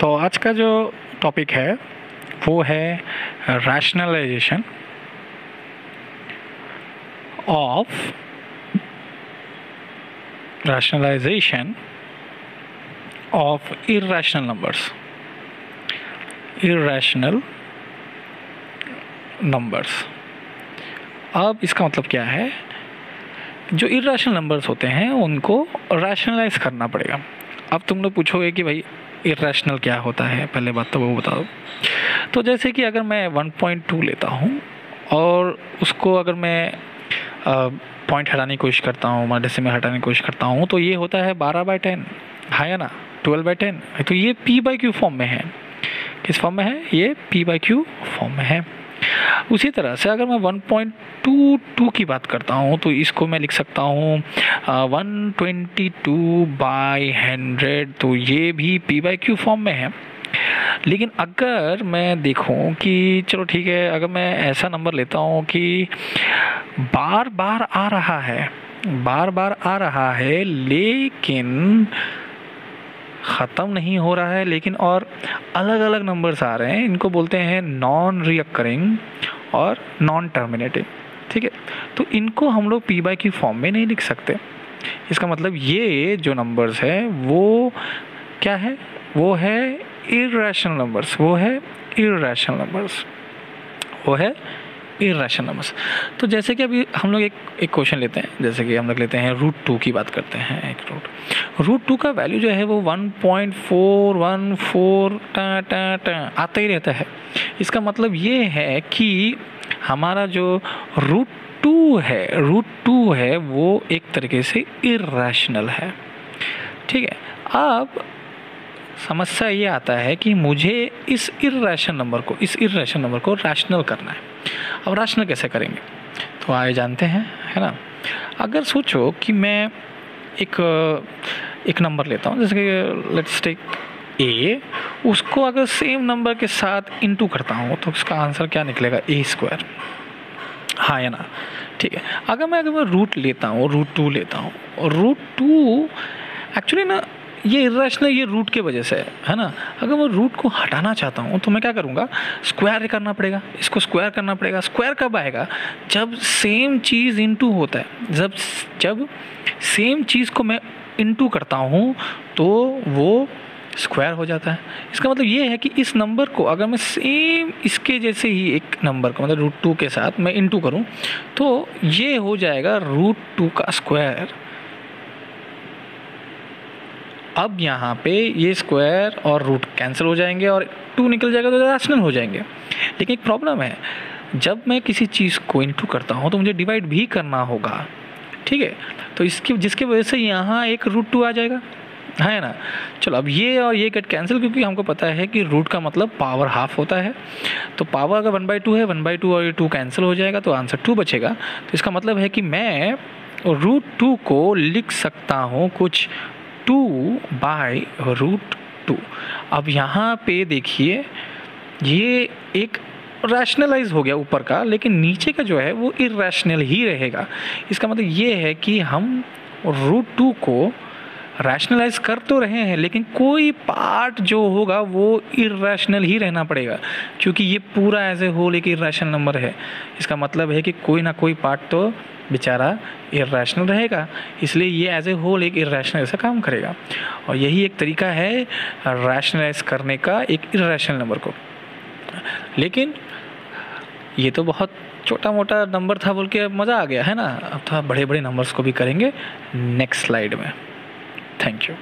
तो आज का जो टॉपिक है वो है रैशनलाइजेशन ऑफ इर्रेशनल नंबर्स। अब इसका मतलब क्या है, जो इर्रेशनल नंबर्स होते हैं उनको रैशनलाइज करना पड़ेगा। अब तुम लोग पूछोगे कि भाई इर्रेशनल क्या होता है, पहले बात तो वो बता दो। तो जैसे कि अगर मैं 1.2 लेता हूँ और उसको अगर मैं पॉइंट हटाने की कोशिश करता हूँ, डेसिमल हटाने की कोशिश करता हूँ, तो ये होता है 12/10, है ना, 12/10। तो ये p/q फॉर्म में है। किस फॉर्म में है? ये p/q फॉर्म में है। उसी तरह से अगर मैं 1.22 की बात करता हूँ तो इसको मैं लिख सकता हूँ 122/100, तो ये भी p/q फॉर्म में है। लेकिन अगर मैं देखूं कि चलो ठीक है, अगर मैं ऐसा नंबर लेता हूँ कि बार बार आ रहा है लेकिन ख़त्म नहीं हो रहा है, लेकिन और अलग अलग नंबर्स आ रहे हैं, इनको बोलते हैं नॉन रिकरिंग और नॉन टर्मिनेटिंग। ठीक है, तो इनको हम लोग p/q फॉर्म में नहीं लिख सकते। इसका मतलब ये जो नंबर्स है वो क्या है? वो है इर्रेशनल नंबर्स। तो जैसे कि अभी हम लोग एक क्वेश्चन लेते हैं, जैसे कि हम लोग लेते हैं √2 की बात करते हैं। एक √2 का वैल्यू जो है वो 1.414 आता ही रहता है। इसका मतलब ये है कि हमारा जो √2 है वो एक तरीके से इर्रेशनल है। ठीक है, अब समस्या ये आता है कि मुझे इस इर्रेशनल नंबर को रैशनल करना है। अब रैशनल कैसे करेंगे तो आगे जानते हैं, है ना। अगर सोचो कि मैं एक नंबर लेता हूँ, जैसे कि लेट्स टेक a, उसको अगर सेम नंबर के साथ इंटू करता हूँ तो उसका आंसर क्या निकलेगा? a², हाँ या ना। ठीक है, अगर मैं √2 लेता हूँ और √2 एक्चुअली ना ये इर्रेशनल ये रूट के वजह से है ना। अगर मैं रूट को हटाना चाहता हूँ तो मैं क्या करूँगा? स्क्वायर करना पड़ेगा, इसको स्क्वायर करना पड़ेगा। स्क्वायर कब आएगा? जब सेम चीज़ इंटू होता है। जब सेम चीज़ को मैं इंटू करता हूँ तो वो स्क्वायर हो जाता है। इसका मतलब ये है कि इस नंबर को अगर मैं सेम इसके जैसे ही एक नंबर को मतलब √2 के साथ मैं इंटू करूँ तो ये हो जाएगा √2 का स्क्वायर। अब यहाँ पे ये स्क्वायर और रूट कैंसिल हो जाएंगे और 2 निकल जाएगा तो रैशनल हो जाएंगे। लेकिन एक प्रॉब्लम है, जब मैं किसी चीज़ को इंटू करता हूँ तो मुझे डिवाइड भी करना होगा। ठीक है, तो जिसकी वजह से यहाँ एक √2 आ जाएगा, है ना। चलो अब ये और ये गेट कैंसिल, क्योंकि हमको पता है कि रूट का मतलब पावर हाफ होता है। तो पावर अगर 1/2 है, 1/2 और ये 2 कैंसिल हो जाएगा तो आंसर 2 बचेगा। तो इसका मतलब है कि मैं √2 को लिख सकता हूँ कुछ 2/√2। अब यहाँ पे देखिए ये एक रैशनलाइज हो गया ऊपर का, लेकिन नीचे का जो है वो इर्रेशनल ही रहेगा। इसका मतलब ये है कि हम √2 को रैशनलाइज कर तो रहे हैं लेकिन कोई पार्ट जो होगा वो इर्रेशनल ही रहना पड़ेगा, क्योंकि ये पूरा एज ए होल एक इर्रेशनल नंबर है। इसका मतलब है कि कोई ना कोई पार्ट तो बेचारा इर्रेशनल रहेगा, इसलिए ये एज ए होल एक इर्रेशनल ऐसा काम करेगा। और यही एक तरीका है रैशनलाइज करने का एक इर्रेशनल नंबर को। लेकिन ये तो बहुत छोटा मोटा नंबर था बोल के मज़ा आ गया, है ना। अब थोड़ा बड़े बड़े नंबर्स को भी करेंगे नेक्स्ट स्लाइड में। Thank you.